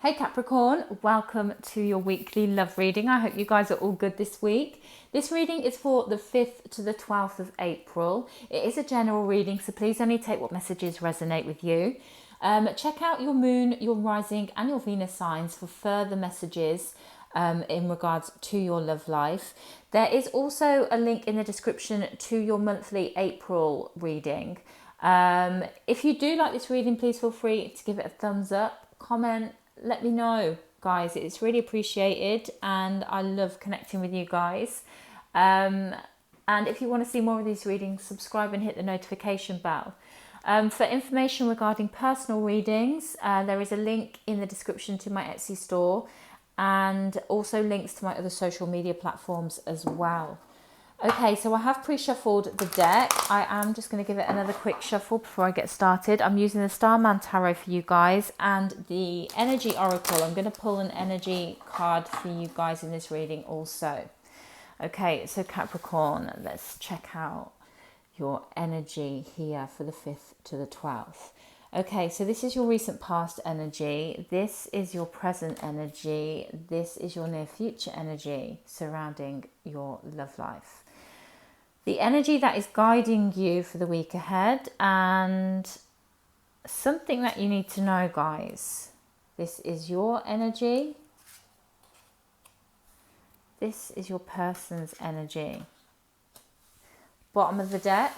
Hey Capricorn, welcome to your weekly love reading. I hope you guys are all good this week. This reading is for the 5th to the 12th of April. It is a general reading, so please only take what messages resonate with you. Check out your moon, your rising and your Venus signs for further messages in regards to your love life. There is also a link in the description to your monthly April reading. If you do like this reading, please feel free to give it a thumbs up, comment, let me know, guys. It's really appreciated and I love connecting with you guys. And if you want to see more of these readings, subscribe and hit the notification bell. For information regarding personal readings, there is a link in the description to my Etsy store and also links to my other social media platforms as well. Okay, so I have pre-shuffled the deck. I am just going to give it another quick shuffle before I get started. I'm using the Starman Tarot for you guys and the Energy Oracle. I'm going to pull an energy card for you guys in this reading also. Okay, so Capricorn, let's check out your energy here for the 5th to the 12th. Okay, so this is your recent past energy. This is your present energy. This is your near future energy surrounding your love life. The energy that is guiding you for the week ahead, and something that you need to know, guys. This is your energy. This is your person's energy. Bottom of the deck,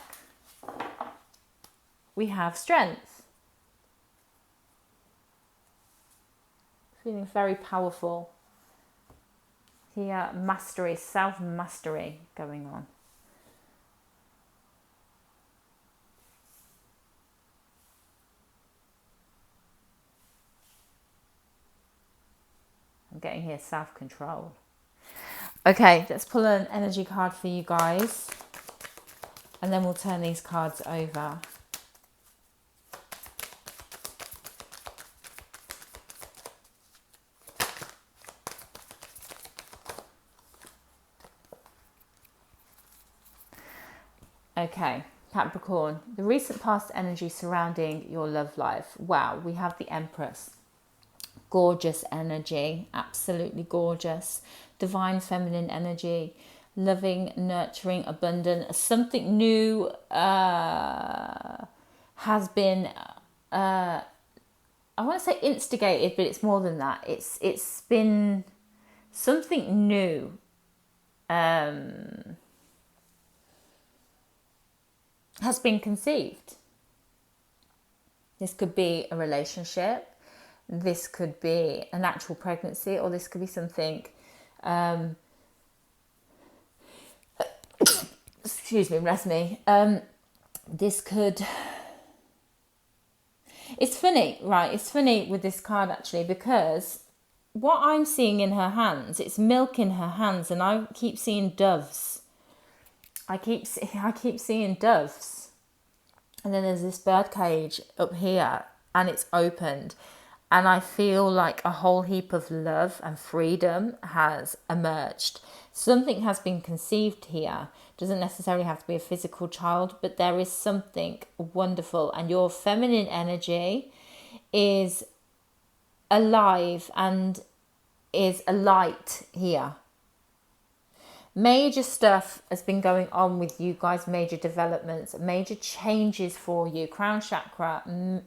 we have strength. Feeling very powerful. Here, mastery, self-mastery going on. I'm getting here self-control. Okay, let's pull an energy card for you guys. And then we'll turn these cards over. Okay, Capricorn, the recent past energy surrounding your love life. Wow, we have the Empress. Gorgeous energy, absolutely gorgeous. Divine feminine energy, loving, nurturing, abundant. Something new has been, I want to say instigated, but it's more than that. It's been something new. Has been conceived. This could be a relationship. This could be a natural pregnancy, or this could be something, excuse me, bless me. This could, it's funny, right? It's funny with this card actually, because what I'm seeing in her hands, it's milk in her hands, and I keep seeing doves. I keep seeing doves. And then there's this bird cage up here, and it's opened. And I feel like a whole heap of love and freedom has emerged. Something has been conceived here. Doesn't necessarily have to be a physical child, but there is something wonderful. And your feminine energy is alive and is a light here. Major stuff has been going on with you guys, major developments, major changes for you. Crown chakra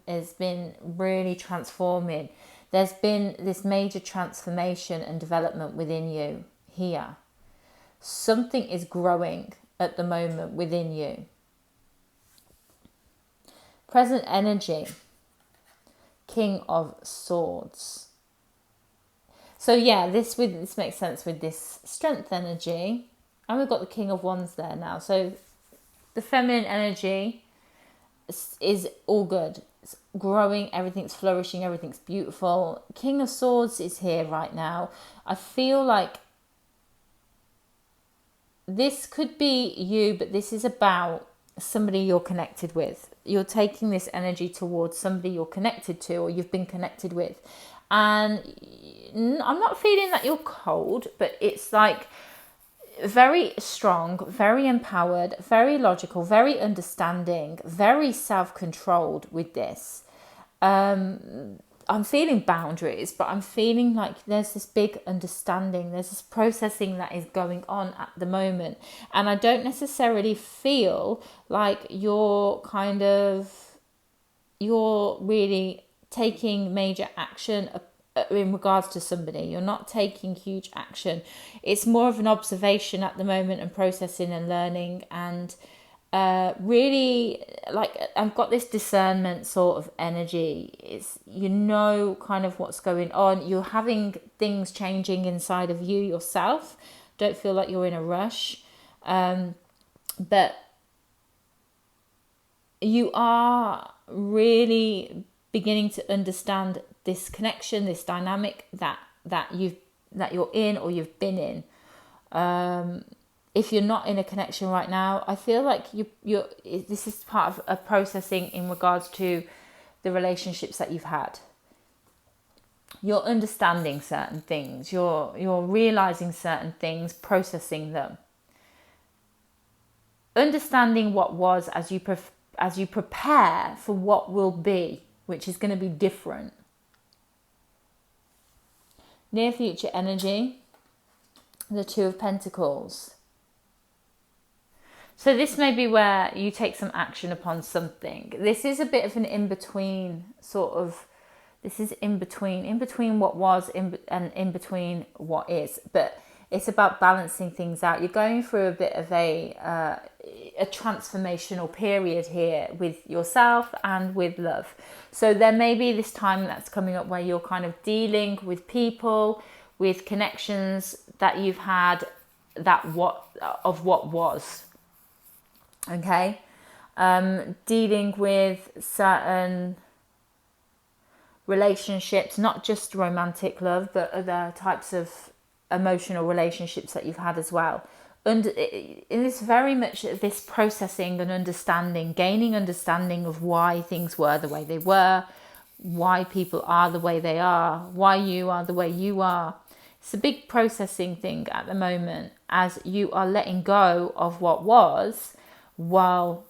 has been really transforming. There's been this major transformation and development within you here. Something is growing at the moment within you. Present energy, King of Swords. So yeah, this makes sense with this strength energy. And we've got the King of Wands there now. So the feminine energy is all good. It's growing, everything's flourishing, everything's beautiful. King of Swords is here right now. I feel like this could be you, but this is about somebody you're connected with. You're taking this energy towards somebody you're connected to, or you've been connected with. And I'm not feeling that you're cold, but it's like very strong, very empowered, very logical, very understanding, very self-controlled with this. I I'm feeling boundaries, but I'm feeling like there's this big understanding, there's this processing that is going on at the moment. And I don't necessarily feel like you're really taking major action in regards to somebody. You're not taking huge action. It's more of an observation at the moment and processing and learning, and really, like, I've got this discernment sort of energy. It's, kind of what's going on. You're having things changing inside of you yourself. Don't feel like you're in a rush, but you are really beginning to understand this connection, this dynamic that you're in or you've been in. If you're not in a connection right now, I feel like this is part of a processing in regards to the relationships that you've had. You're understanding certain things. You're realizing certain things, processing them. Understanding what was as you prepare for what will be, which is going to be different. Near future energy, the Two of Pentacles. So this may be where you take some action upon something. This is a bit of an in-between sort of, this is in between what was and in between what is. But it's about balancing things out. You're going through a bit of a transformational period here with yourself and with love. So there may be this time that's coming up where you're kind of dealing with people, with connections that you've had, what was. Okay, dealing with certain relationships, not just romantic love, but other types of emotional relationships that you've had as well. And it is very much this processing and understanding, gaining understanding of why things were the way they were, why people are the way they are, why you are the way you are. It's a big processing thing at the moment as you are letting go of what was, while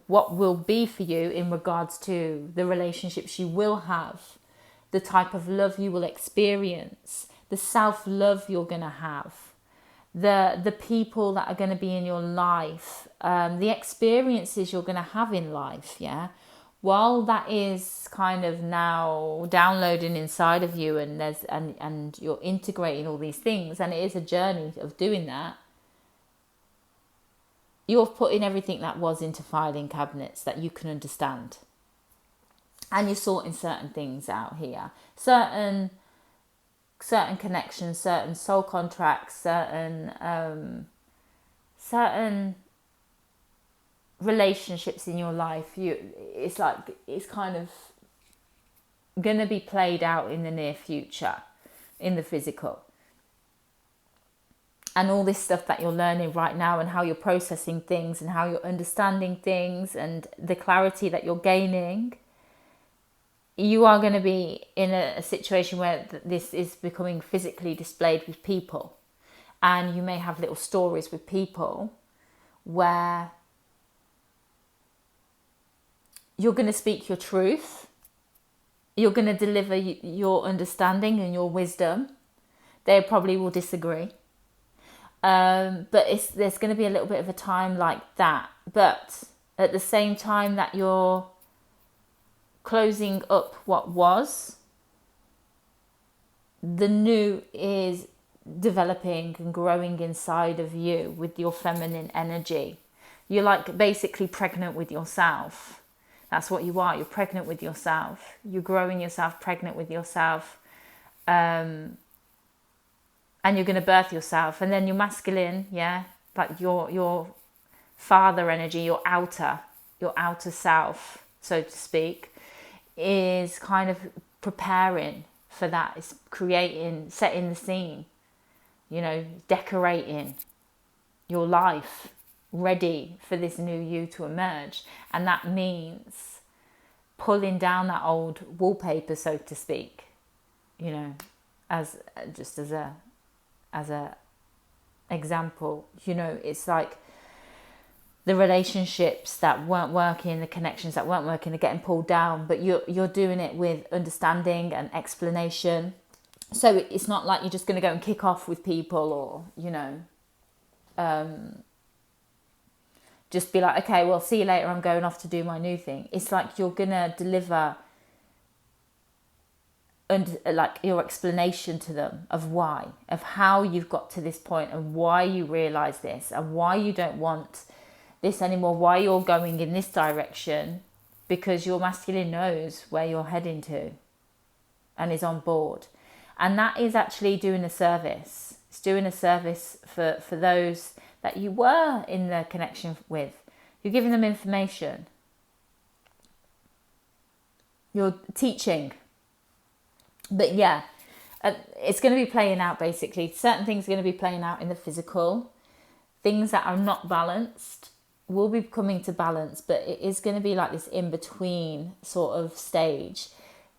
what will be for you in regards to the relationships you will have, the type of love you will experience, the self-love you're going to have, the people that are going to be in your life, the experiences you're going to have in life. While that is kind of now downloading inside of you, and you're integrating all these things, and it is a journey of doing that, you're putting everything that was into filing cabinets that you can understand. And you're sorting certain things out here. Certain connections, certain soul contracts, certain relationships in your life. It's kind of going to be played out in the near future, in the physical. And all this stuff that you're learning right now, and how you're processing things, and how you're understanding things, and the clarity that you're gaining, you are going to be in a situation where this is becoming physically displayed with people. And you may have little stories with people where you're going to speak your truth. You're going to deliver your understanding and your wisdom. They probably will disagree. But there's going to be a little bit of a time like that. But at the same time that you're closing up what was, the new is developing and growing inside of you with your feminine energy. You're like basically pregnant with yourself. That's what you are. You're pregnant with yourself. You're growing yourself, pregnant with yourself. And you're going to birth yourself. And then your masculine, like your father energy, your outer self, so to speak, is kind of preparing for that. It's creating, setting the scene, decorating your life, ready for this new you to emerge. And that means pulling down that old wallpaper, so to speak, as a example. It's like the relationships that weren't working, the connections that weren't working are getting pulled down, but you're doing it with understanding and explanation. So it's not like you're just going to go and kick off with people, or, you know, just be like, okay, well, see you later, I'm going off to do my new thing. It's like you're going to deliver like your explanation to them of why, of how you've got to this point, and why you realize this, and why you don't want this anymore, why you're going in this direction, because your masculine knows where you're heading to and is on board. And that is actually doing a service. It's doing a service for those that you were in the connection with. You're giving them information. You're teaching. But yeah, it's going to be playing out basically. Certain things are going to be playing out in the physical. Things that are not balanced will be coming to balance, but it is going to be like this in-between sort of stage,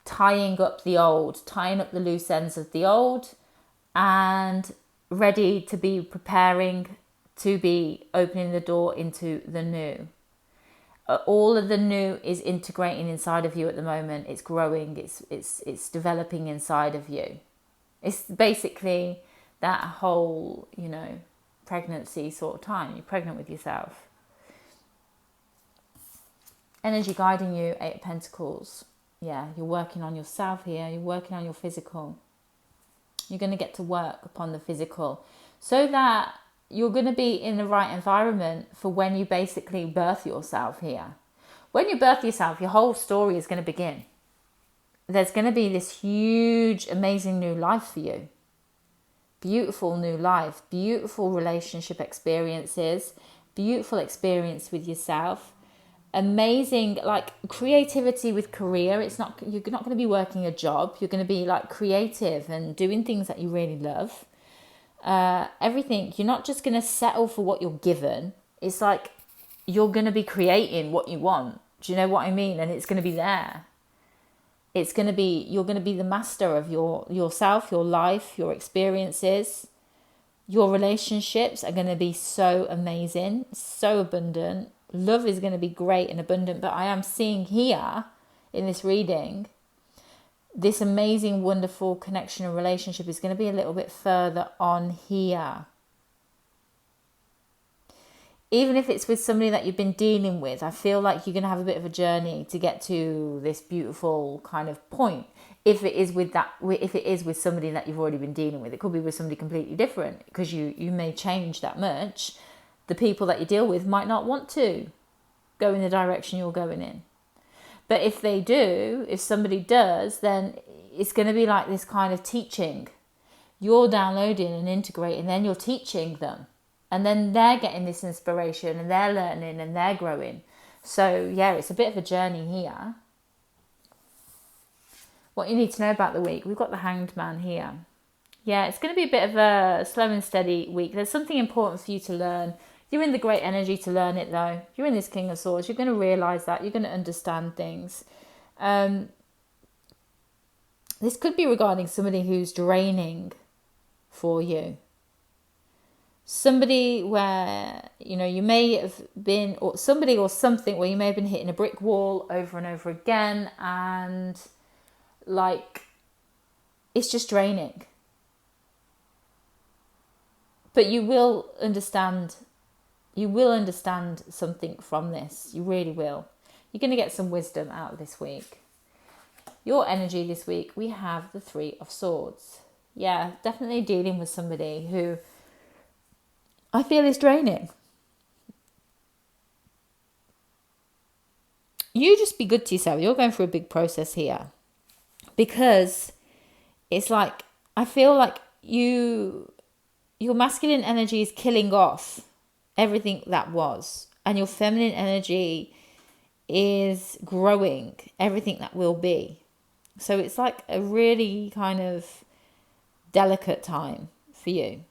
tying up the old, tying up the loose ends of the old, and ready to be preparing to be opening the door into the new. All of the new is integrating inside of you at the moment. It's growing, it's developing inside of you. It's basically that whole, you know, pregnancy sort of time. You're pregnant with yourself. Energy guiding you, 8 of Pentacles. Yeah, you're working on yourself here. You're working on your physical. You're going to get to work upon the physical so that you're going to be in the right environment for when you basically birth yourself here. When you birth yourself, your whole story is going to begin. There's going to be this huge, amazing new life for you. Beautiful new life, beautiful relationship experiences, beautiful experience with yourself. Amazing, like, creativity with career. It's not, you're not going to be working a job. You're going to be like creative and doing things that you really love. Everything. You're not just going to settle for what you're given. It's like you're going to be creating what you want. Do you know what I mean? And it's going to be there. It's going to be, you're going to be the master of yourself, your life, your experiences. Your relationships are going to be so amazing, so abundant. Love is going to be great and abundant, but I am seeing here in this reading, this amazing, wonderful connection and relationship is going to be a little bit further on here. Even if it's with somebody that you've been dealing with, I feel like you're going to have a bit of a journey to get to this beautiful kind of point. If it is with somebody that you've already been dealing with, it could be with somebody completely different, because you may change that much. The people that you deal with might not want to go in the direction you're going in. But if they do, if somebody does, then it's going to be like this kind of teaching. You're downloading and integrating, then you're teaching them. And then they're getting this inspiration and they're learning and they're growing. So yeah, it's a bit of a journey here. What you need to know about the week, we've got the Hanged Man here. Yeah, it's going to be a bit of a slow and steady week. There's something important for you to learn. You're in the great energy to learn it though. You're in this King of Swords. You're going to realise that. You're going to understand things. This could be regarding somebody who's draining for you. Somebody where, you know, you may have been, or somebody or something where you may have been hitting a brick wall over and over again, and like it's just draining. But you will understand something from this. You really will. You're going to get some wisdom out of this week. Your energy this week, we have the 3 of Swords. Yeah, definitely dealing with somebody who I feel is draining. You just be good to yourself. You're going through a big process here. Because it's like, I feel like your masculine energy is killing off everything that was. And your feminine energy is growing everything that will be. So it's like a really kind of delicate time for you.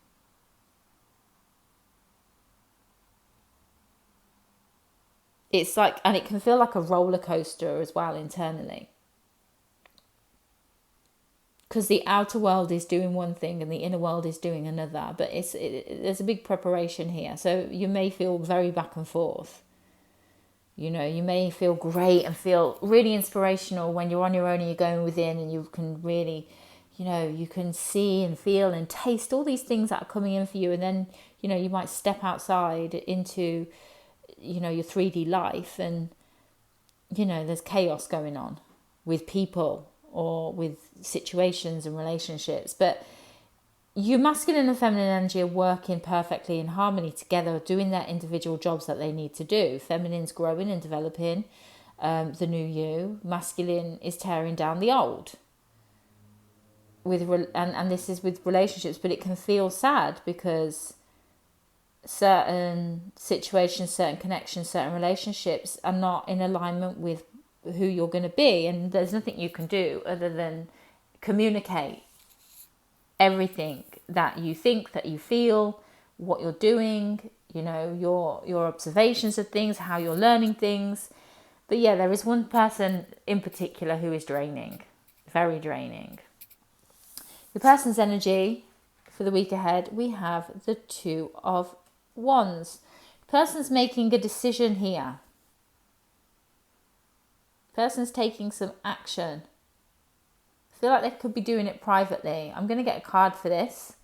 It's like, and it can feel like a roller coaster as well internally. because the outer world is doing one thing and the inner world is doing another. But there's a big preparation here. So you may feel very back and forth. You know, you may feel great and feel really inspirational when you're on your own and you're going within, and you can really, you know, you can see and feel and taste all these things that are coming in for you. And then, you know, you might step outside into, you know, your 3D life, and, you know, there's chaos going on with people or with situations and relationships. But your masculine and feminine energy are working perfectly in harmony together, doing their individual jobs that they need to do. Feminine's growing and developing the new you. Masculine is tearing down the old. And this is with relationships, but it can feel sad because certain situations, certain connections, certain relationships are not in alignment with who you're going to be. And there's nothing you can do other than communicate everything that you think, that you feel, what you're doing, you know, your observations of things, how you're learning things. But yeah, there is one person in particular who is draining, very draining. Your person's energy for the week ahead, we have the Two of Wands. Person's making a decision here. Person's taking some action. I feel like they could be doing it privately. I'm going to get a card for this.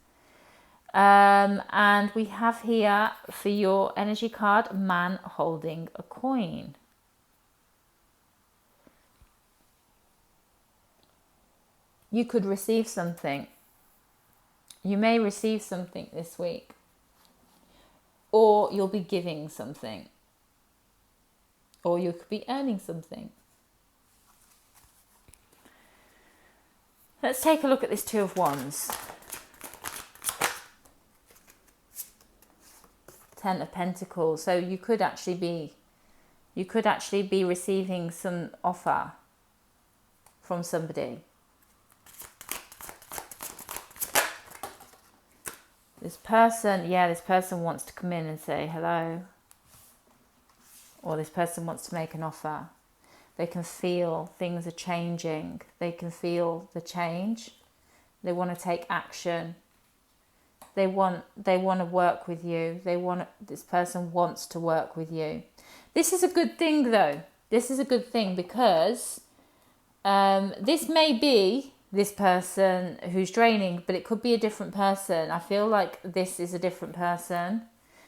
And we have here for your energy card, man holding a coin. You could receive something. You may receive something this week. Or you'll be giving something. Or you could be earning something. Let's take a look at this Two of Wands. Ten of Pentacles. So you could actually be receiving some offer from somebody. This person wants to come in and say hello. Or this person wants to make an offer. They can feel things are changing. They can feel the change. They want to take action. They want to work with you. This person wants to work with you. This is a good thing though. This is a good thing because this may be this person who's draining, but it could be a different person. I feel like this is a different person.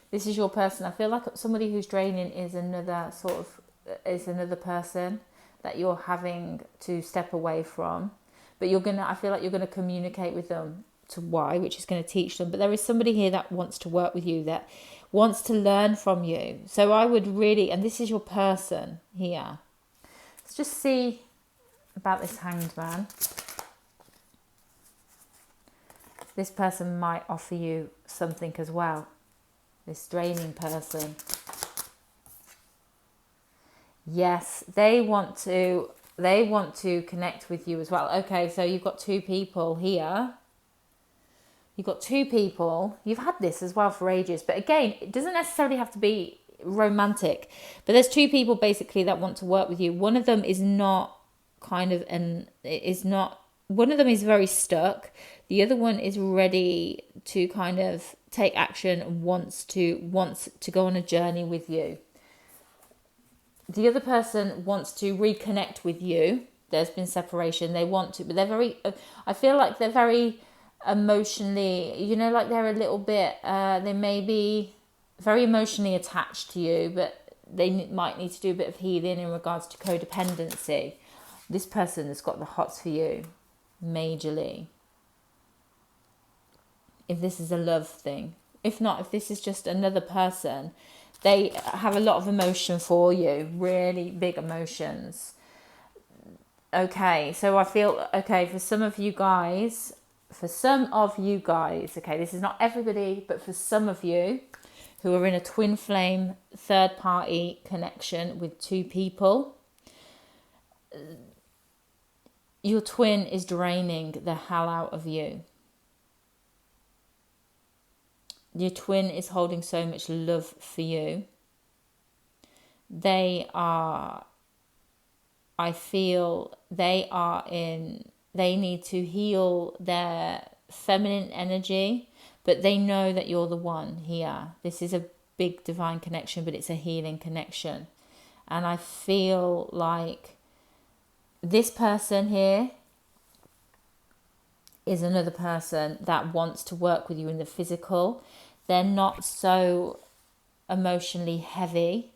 This is your person. I feel like somebody who's draining is another person that you're having to step away from. But I feel like you're gonna communicate with them to why, which is going to teach them. But there is somebody here that wants to work with you, that wants to learn from you. So I would really, and this is your person here. Let's just see about this Hanged Man. This person might offer you something as well. This draining person. Yes, they want to connect with you as well. Okay, so you've got two people here. You've got two people. You've had this as well for ages. But again, it doesn't necessarily have to be romantic. But there's two people basically that want to work with you. One of them is not one of them is very stuck. The other one is ready to kind of take action and wants to go on a journey with you. The other person wants to reconnect with you. There's been separation. They want to, but I feel like they're very emotionally, like they're a little bit, they may be very emotionally attached to you, but they might need to do a bit of healing in regards to codependency. This person has got the hots for you, majorly. If this is a love thing. If not, if this is just another person, they have a lot of emotion for you, really big emotions. Okay, so I feel, for some of you guys, okay, this is not everybody, but for some of you who are in a twin flame, third party connection with two people, your twin is draining the hell out of you. Your twin is holding so much love for you. I feel they are in they need to heal their feminine energy, but they know that you're the one here. This is a big divine connection, but it's a healing connection. And I feel like this person here is another person that wants to work with you in the physical. They're not so emotionally heavy.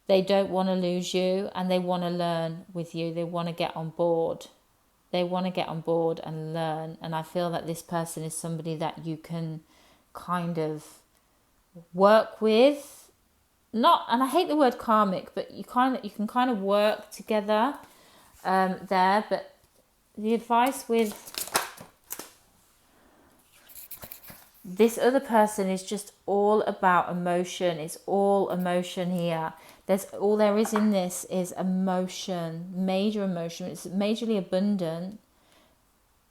They don't want to lose you, and they want to learn with you. They want to get on board. They want to get on board and learn. And I feel that this person is somebody that you can kind of work with. Not, and I hate the word karmic, but you can kind of work together there. But the advice with this other person is just all about emotion. It's all emotion here. All there is in this is emotion, major emotion. It's majorly abundant.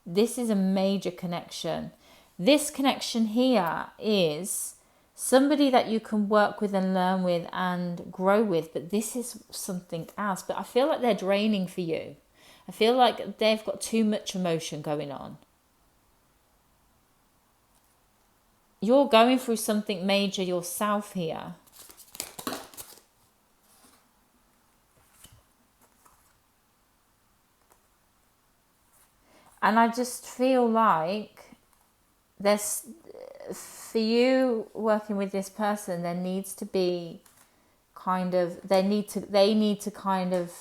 This is a major connection. This connection here is somebody that you can work with and learn with and grow with, but this is something else. But I feel like they're draining for you. I feel like they've got too much emotion going on. You're going through something major yourself here. And I just feel like there's, for you working with this person, there needs to be kind of, they need to kind of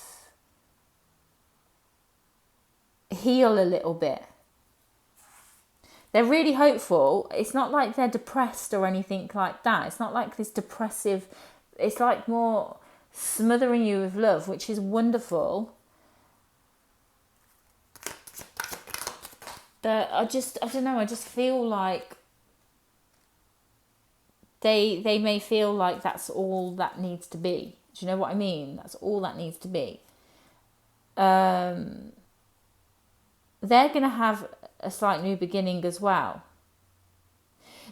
heal a little bit. They're really hopeful. It's not like they're depressed or anything like that. It's not like this depressive, it's like more smothering you with love, which is wonderful. But I don't know, I just feel like they may feel like that's all that needs to be. Do you know what I mean? That's all that needs to be. They're going to have a slight new beginning as well.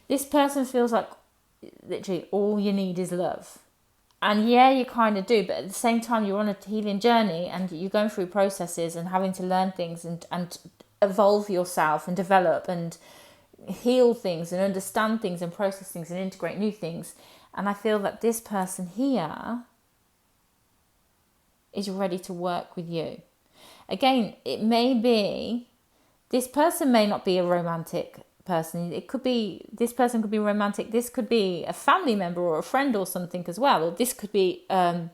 This person feels like literally all you need is love. And yeah, you kind of do, but at the same time you're on a healing journey and you're going through processes and having to learn things and evolve yourself and develop and heal things and understand things and process things and integrate new things. And I feel that this person here is ready to work with you. Again, it may be, this person may not be a romantic person. It could be, this person could be romantic. This could be a family member or a friend or something as well. Or this could be a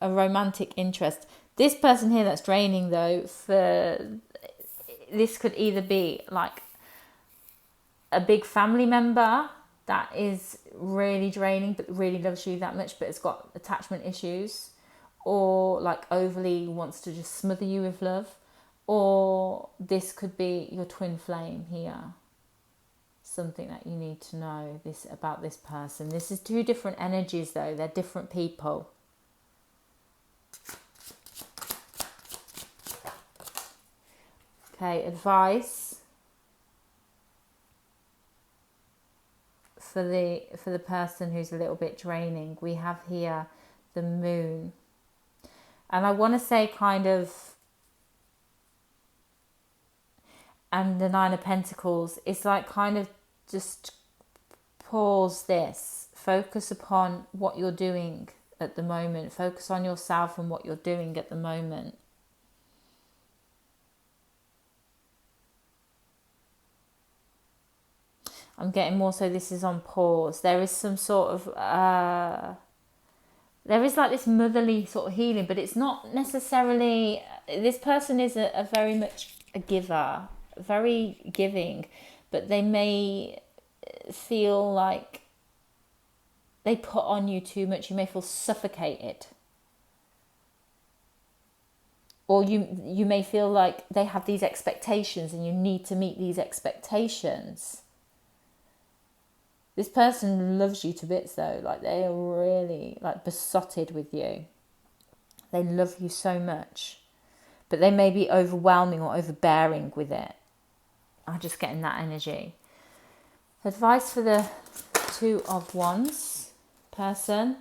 romantic interest. This person here that's draining though, this could either be like a big family member that is really draining but really loves you that much but it's got attachment issues, or like overly wants to just smother you with love, or this could be your twin flame here. Something that you need to know about this person. This is two different energies though, they're different people. Okay, advice for the person who's a little bit draining. We have here the moon. And I want to say kind of, and the Nine of Pentacles, it's like kind of just pause this. Focus upon what you're doing at the moment. Focus on yourself and what you're doing at the moment. I'm getting more so this is on pause. There is some sort of, there is like this motherly sort of healing, but it's not necessarily, this person is a very much a giver, very giving, but they may feel like they put on you too much. You may feel suffocated. Or you may feel like they have these expectations and you need to meet these expectations. This person loves you to bits though, like they are really like besotted with you. They love you so much, but they may be overwhelming or overbearing with it. I'm just getting that energy. Advice for the Two of Wands person.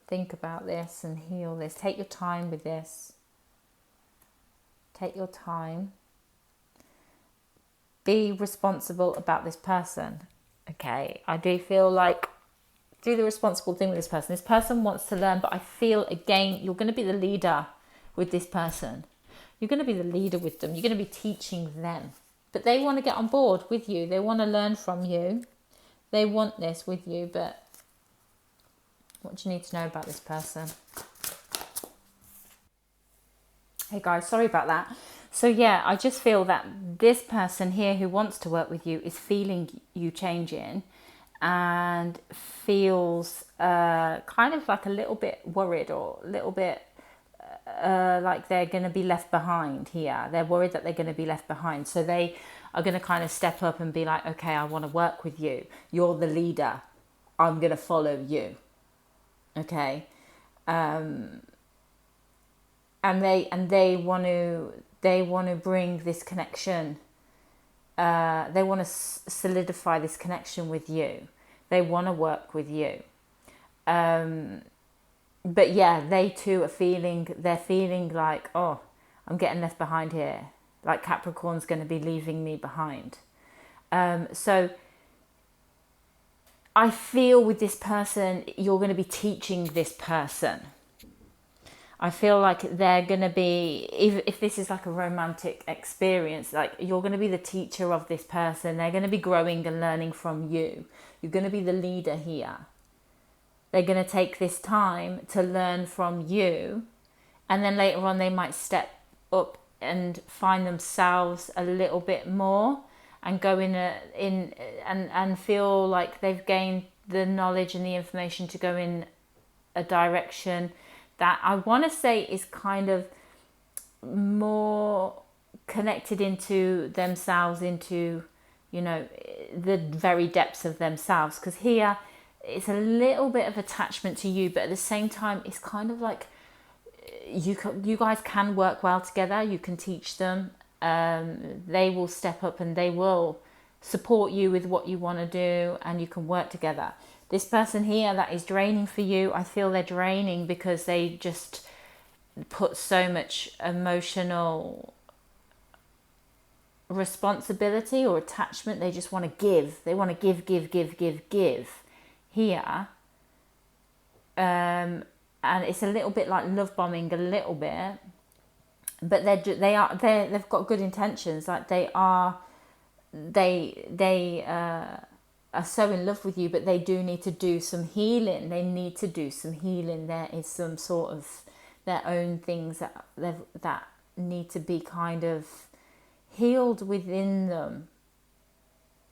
Think about this and heal this. Take your time with this. Take your time. Be responsible about this person. Okay, I do feel like do the responsible thing with this person. This person wants to learn, but I feel again you're going to be the leader with this person. You're going to be the leader with them. You're going to be teaching them. But they want to get on board with you. They want to learn from you. They want this with you, but what do you need to know about this person? Hey guys, sorry about that. So yeah, I just feel that this person here who wants to work with you is feeling you changing and feels kind of like a little bit worried or a little bit like they're going to be left behind here. They're worried that they're going to be left behind. So they are going to kind of step up and be like, okay, I want to work with you. You're the leader. I'm going to follow you. Okay. And they want to bring this connection. They want to solidify this connection with you. They want to work with you. But yeah, they too are they're feeling like, oh, I'm getting left behind here. Like Capricorn's going to be leaving me behind. So I feel with this person, you're going to be teaching this person. I feel like they're going to be, if this is like a romantic experience, like you're going to be the teacher of this person. They're going to be growing and learning from you. You're going to be the leader here. They're going to take this time to learn from you. And then later on they might step up and find themselves a little bit more and go and feel like they've gained the knowledge and the information to go in a direction that I want to say is kind of more connected into themselves, into, you know, the very depths of themselves. Because here it's a little bit of attachment to you, but at the same time it's kind of like you guys can work well together. You can teach them. They will step up and they will support you with what you want to do, and you can work together. This person here that is draining for you, I feel they're draining because they just put so much emotional responsibility or attachment. They just want to give. They want to give here. And it's a little bit like love bombing a little bit. But they've got good intentions. Like they are so in love with you, but they do need to do some healing. They need to do some healing. There is some sort of their own things that need to be kind of healed within them.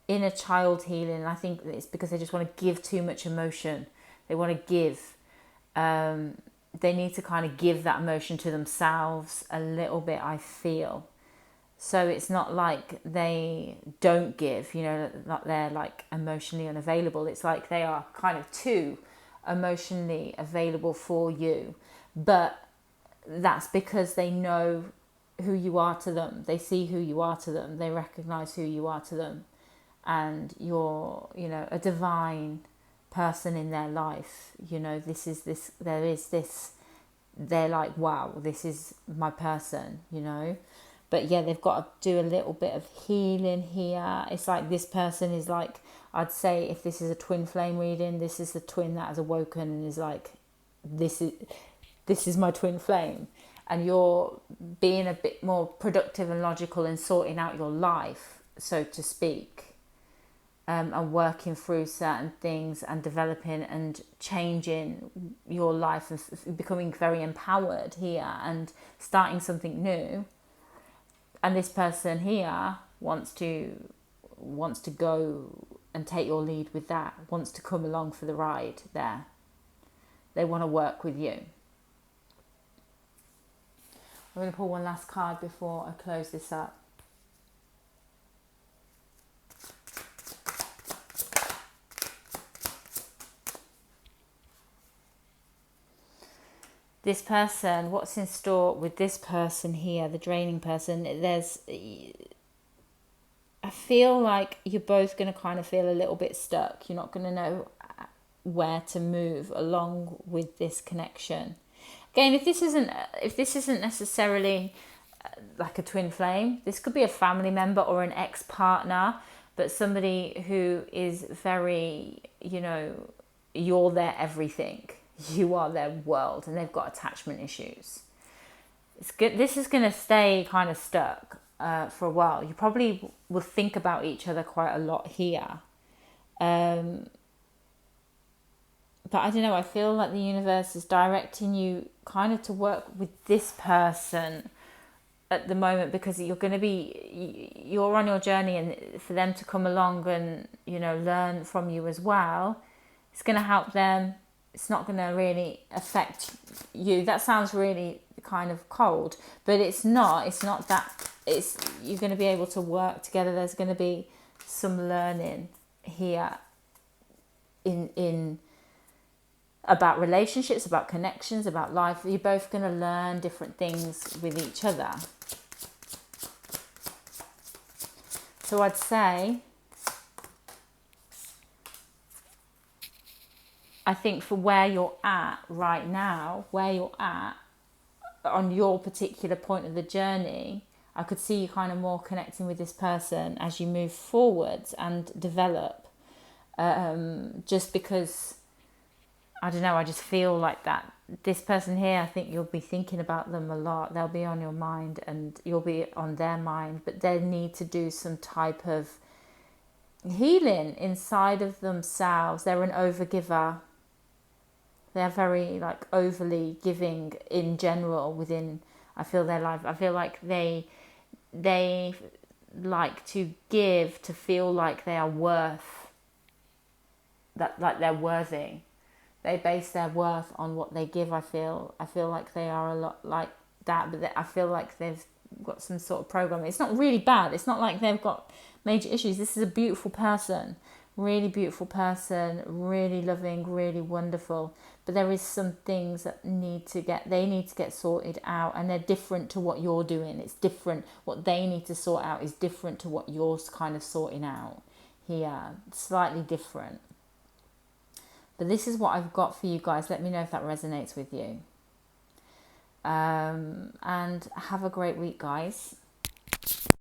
Inner child healing. I think it's because they just want to give too much emotion. They want to give. They need to kind of give that emotion to themselves a little bit, I feel. So it's not like they don't give, you know, not they're like emotionally unavailable. It's like they are kind of too emotionally available for you. But that's because they know who you are to them. They see who you are to them. They recognize who you are to them. And you're, you know, a divine person in their life. You know, they're like, wow, this is my person, you know. But yeah, they've got to do a little bit of healing here. It's like this person is like, I'd say if this is a twin flame reading, this is the twin that has awoken and is like, this is my twin flame. And you're being a bit more productive and logical and sorting out your life, so to speak. And working through certain things and developing and changing your life and becoming very empowered here and starting something new. And this person here wants to go and take your lead with that, wants to come along for the ride there. They want to work with you. I'm going to pull one last card before I close this up. This person, what's in store with this person here, the draining person, I feel like you're both going to kind of feel a little bit stuck. You're not going to know where to move along with this connection. Again, if this isn't necessarily like a twin flame, this could be a family member or an ex-partner, but somebody who is very, you know, you're their everything, you are their world, and they've got attachment issues. It's good. This is going to stay kind of stuck for a while. You probably will think about each other quite a lot here. But I don't know, I feel like the universe is directing you kind of to work with this person at the moment, because you're on your journey, and for them to come along and, you know, learn from you as well, it's going to help them. It's not going to really affect you. That sounds really kind of cold, but it's not that. You're going to be able to work together. There's going to be some learning here in about relationships, about connections, about life. You're both going to learn different things with each other. So I'd say, I think for where you're at right now, where you're at on your particular point of the journey, I could see you kind of more connecting with this person as you move forwards and develop. Just because, I don't know, I just feel like that. This person here, I think you'll be thinking about them a lot. They'll be on your mind and you'll be on their mind, but they need to do some type of healing inside of themselves. They're an overgiver. They're very like overly giving in general within, I feel, their life. I feel like they like to give to feel like they are worth, that like they're worthy. They base their worth on what they give. I feel like they are a lot like that, but I feel like they've got some sort of programming. It's not really bad. It's not like they've got major issues. This is a beautiful person, really beautiful person, really loving, really wonderful. But there is some things that need to get sorted out, and they're different to what you're doing. It's different. What they need to sort out is different to what you're kind of sorting out here. Slightly different. But this is what I've got for you guys. Let me know if that resonates with you. And have a great week, guys.